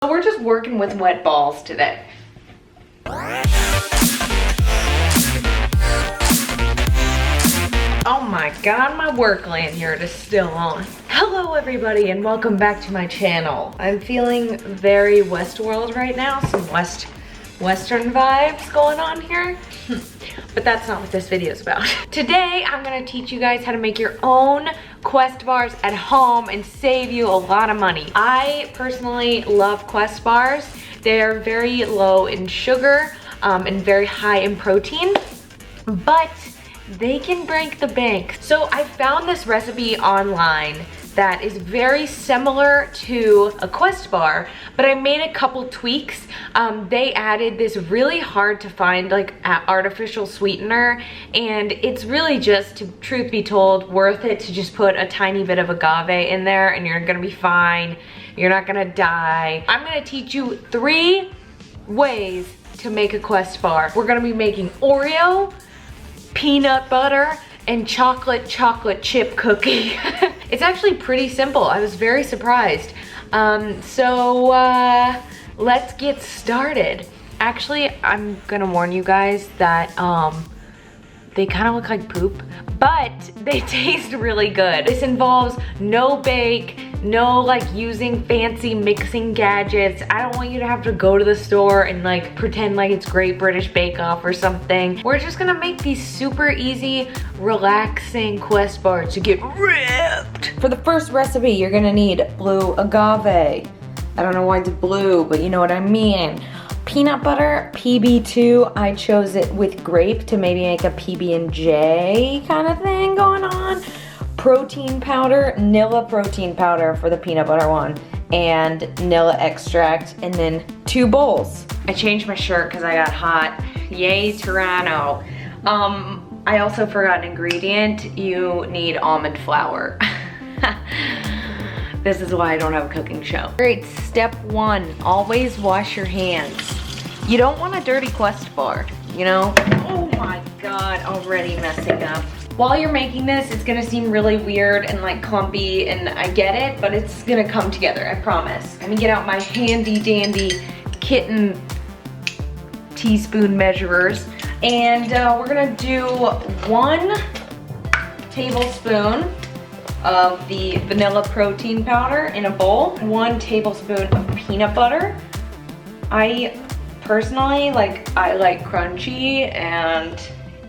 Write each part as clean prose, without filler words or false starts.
So we're just working with wet balls today. Oh my god, my work lanyard is still on. Hello everybody and welcome back to my channel. I'm feeling very Westworld right now, some Western vibes going on here. But that's not what this video is about. Today, I'm gonna teach you guys how to make your own Quest bars at home and save you a lot of money. I personally love Quest bars. They're very low in sugar and very high in protein, but they can break the bank. So I found this recipe online that is very similar to a Quest bar, but I made a couple tweaks. They added this really hard to find like artificial sweetener, and it's really just, truth be told, worth it to just put a tiny bit of agave in there and you're gonna be fine. You're not gonna die. I'm gonna teach you 3 ways to make a Quest bar. We're gonna be making Oreo, peanut butter, and chocolate chip cookie. It's actually pretty simple. I was very surprised. Let's get started. Actually, I'm gonna warn you guys that they kind of look like poop, but they taste really good. This involves no bake, no like using fancy mixing gadgets. I don't want you to have to go to the store and like pretend like it's Great British Bake Off or something. We're just gonna make these super easy, relaxing Quest bars to get ripped. For the first recipe, you're gonna need blue agave. I don't know why it's blue, but you know what I mean. Peanut butter, PB2, I chose it with grape to maybe make a PB&J kind of thing going on. Protein powder, Nilla protein powder for the peanut butter one, and Nilla extract, and then 2 bowls. I changed my shirt because I got hot. Yay, Toronto. I also forgot an ingredient. You need almond flour. This is why I don't have a cooking show. Great, step 1, always wash your hands. You don't want a dirty Quest bar, you know? Oh my god, already messing up. While you're making this, it's gonna seem really weird and like clumpy, and I get it, but it's gonna come together, I promise. Let me get out my handy dandy kitten teaspoon measurers, and we're gonna do 1 tablespoon of the vanilla protein powder in a bowl, 1 tablespoon of peanut butter. I personally I like crunchy, and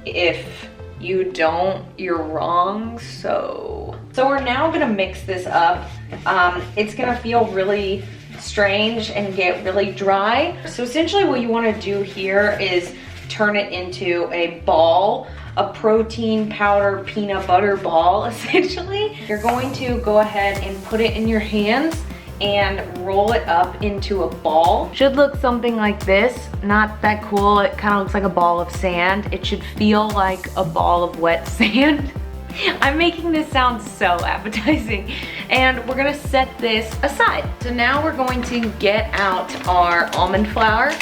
if you don't, you're wrong. So we're now gonna mix this up. It's gonna feel really strange and get really dry. So essentially what you wanna do here is turn it into a ball, a protein powder peanut butter ball, essentially. You're going to go ahead and put it in your hands and roll it up into a ball. Should look something like this. Not that cool, it kind of looks like a ball of sand. It should feel like a ball of wet sand. I'm making this sound so appetizing. And we're gonna set this aside. So now we're going to get out our almond flour.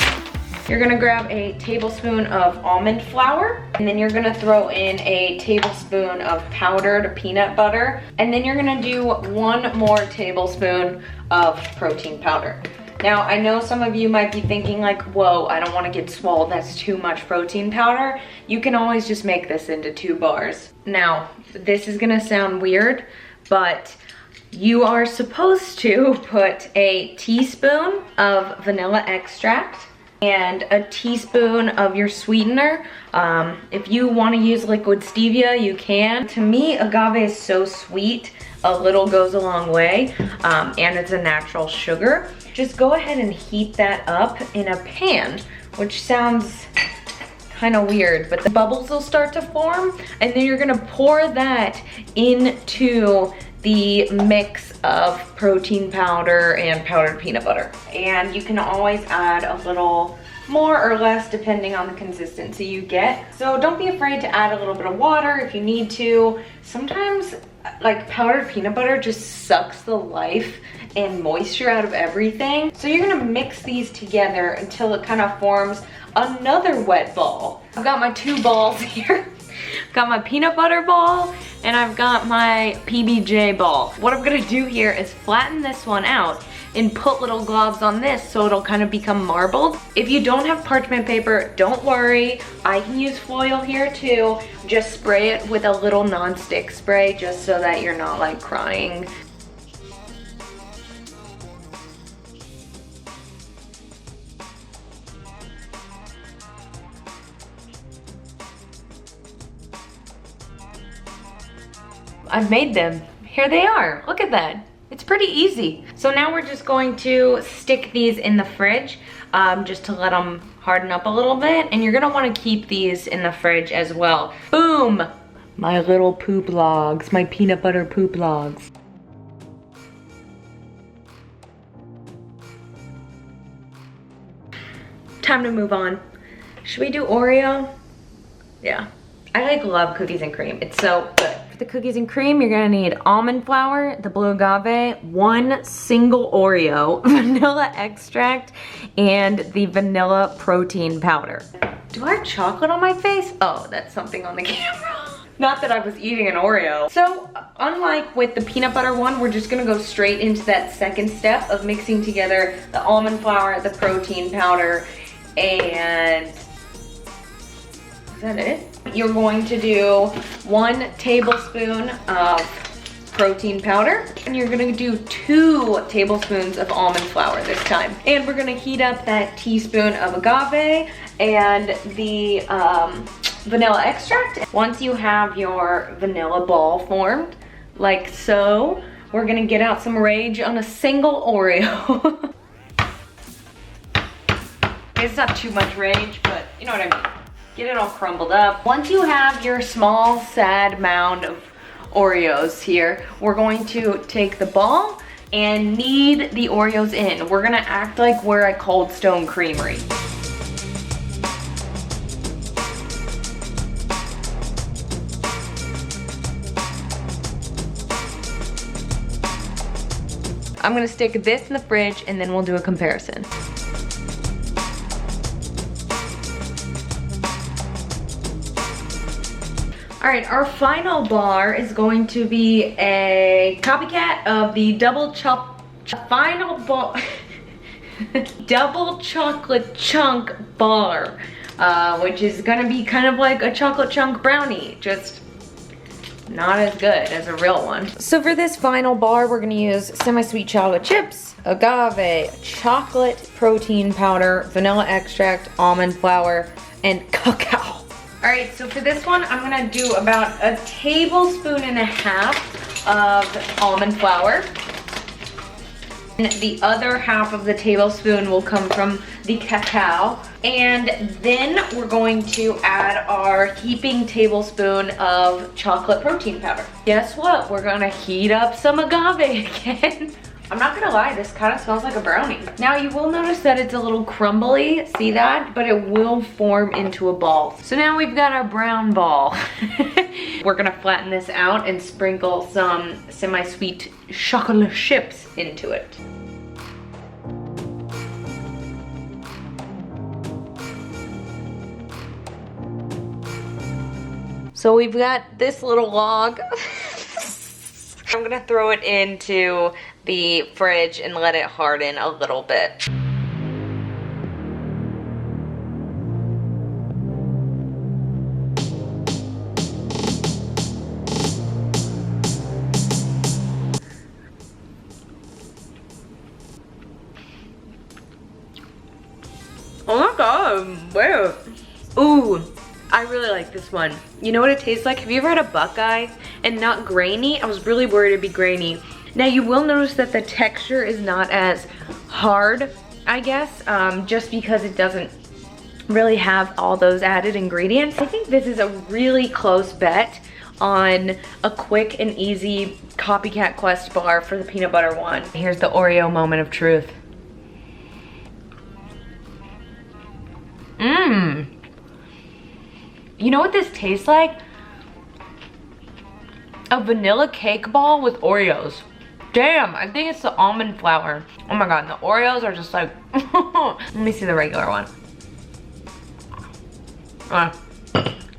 You're gonna grab a tablespoon of almond flour, and then you're gonna throw in a tablespoon of powdered peanut butter, and then you're gonna do 1 more tablespoon of protein powder. Now, I know some of you might be thinking like, whoa, I don't wanna get swole, that's too much protein powder. You can always just make this into 2 bars. Now, this is gonna sound weird, but you are supposed to put a teaspoon of vanilla extract and a teaspoon of your sweetener. If you want to use liquid stevia, you can. To me, agave is so sweet, a little goes a long way, and it's a natural sugar. Just go ahead and heat that up in a pan, which sounds kind of weird, but the bubbles will start to form, and then you're gonna pour that into the mix of protein powder and powdered peanut butter. And you can always add a little more or less depending on the consistency you get. So don't be afraid to add a little bit of water if you need to. Sometimes like powdered peanut butter just sucks the life and moisture out of everything. So you're gonna mix these together until it kind of forms another wet ball. I've got my 2 balls here. Got my peanut butter ball and I've got my PBJ ball. What I'm gonna do here is flatten this one out and put little globs on this so it'll kind of become marbled. If you don't have parchment paper, don't worry. I can use foil here too. Just spray it with a little non-stick spray just so that you're not like crying. I've made them. Here they are. Look at that. It's pretty easy. So now we're just going to stick these in the fridge just to let them harden up a little bit. And you're gonna wanna keep these in the fridge as well. Boom! My little poop logs, my peanut butter poop logs. Time to move on. Should we do Oreo? Yeah. I like love cookies and cream. It's so good. For the cookies and cream, you're gonna need almond flour, the blue agave, 1 single Oreo, vanilla extract, and the vanilla protein powder. Do I have chocolate on my face? Oh, that's something on the camera. Not that I was eating an Oreo. So, unlike with the peanut butter one, we're just gonna go straight into that second step of mixing together the almond flour, the protein powder, and is that it? You're going to do 1 tablespoon of protein powder, and you're gonna do 2 tablespoons of almond flour this time. And we're gonna heat up that teaspoon of agave and the vanilla extract. Once you have your vanilla ball formed, like so, we're gonna get out some Rage on a single Oreo. It's not too much Rage, but you know what I mean. Get it all crumbled up. Once you have your small, sad mound of Oreos here, we're going to take the ball and knead the Oreos in. We're gonna act like we're at Cold Stone Creamery. I'm gonna stick this in the fridge and then we'll do a comparison. All right, our final bar is going to be a copycat of the double chocolate chunk bar, which is gonna be kind of like a chocolate chunk brownie, just not as good as a real one. So for this final bar, we're gonna use semi-sweet chocolate chips, agave, chocolate protein powder, vanilla extract, almond flour, and cacao. All right, so for this one, I'm gonna do about 1.5 tablespoons of almond flour. And the other half of the tablespoon will come from the cacao. And then we're going to add our heaping tablespoon of chocolate protein powder. Guess what? We're gonna heat up some agave again. I'm not gonna lie, this kind of smells like a brownie. Now you will notice that it's a little crumbly, see that? But it will form into a ball. So now we've got our brown ball. We're gonna flatten this out and sprinkle some semi-sweet chocolate chips into it. So we've got this little log. I'm gonna throw it into the fridge and let it harden a little bit. Oh my god, wow. Ooh, I really like this one. You know what it tastes like? Have you ever had a Buckeye and not grainy? I was really worried it'd be grainy. Now you will notice that the texture is not as hard, I guess, just because it doesn't really have all those added ingredients. I think this is a really close bet on a quick and easy copycat quest bar for the peanut butter one. Here's the Oreo moment of truth. Mmm. You know what this tastes like? A vanilla cake ball with Oreos. Damn, I think it's the almond flour. Oh my god, the Oreos are just like, let me see the regular one.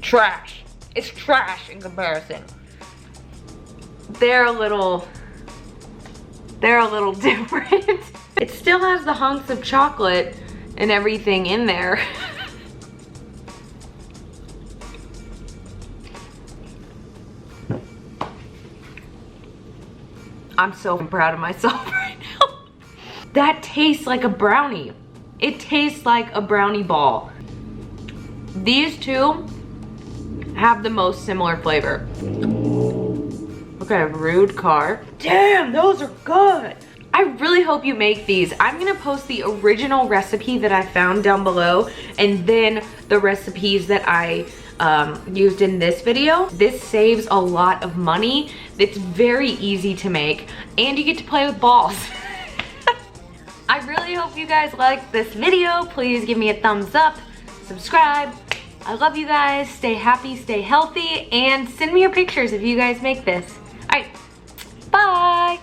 Trash. It's trash in comparison. They're a little different. It still has the hunks of chocolate and everything in there. I'm so proud of myself right now. That tastes like a brownie. It tastes like a brownie ball. These two have the most similar flavor. Okay, rude car. Damn, those are good. I really hope you make these. I'm gonna post the original recipe that I found down below and then the recipes that I used in this video. This saves a lot of money. It's very easy to make and you get to play with balls. I really hope you guys liked this video. Please give me a thumbs up, subscribe. I love you guys. Stay happy, stay healthy, and send me your pictures if you guys make this. All right, bye.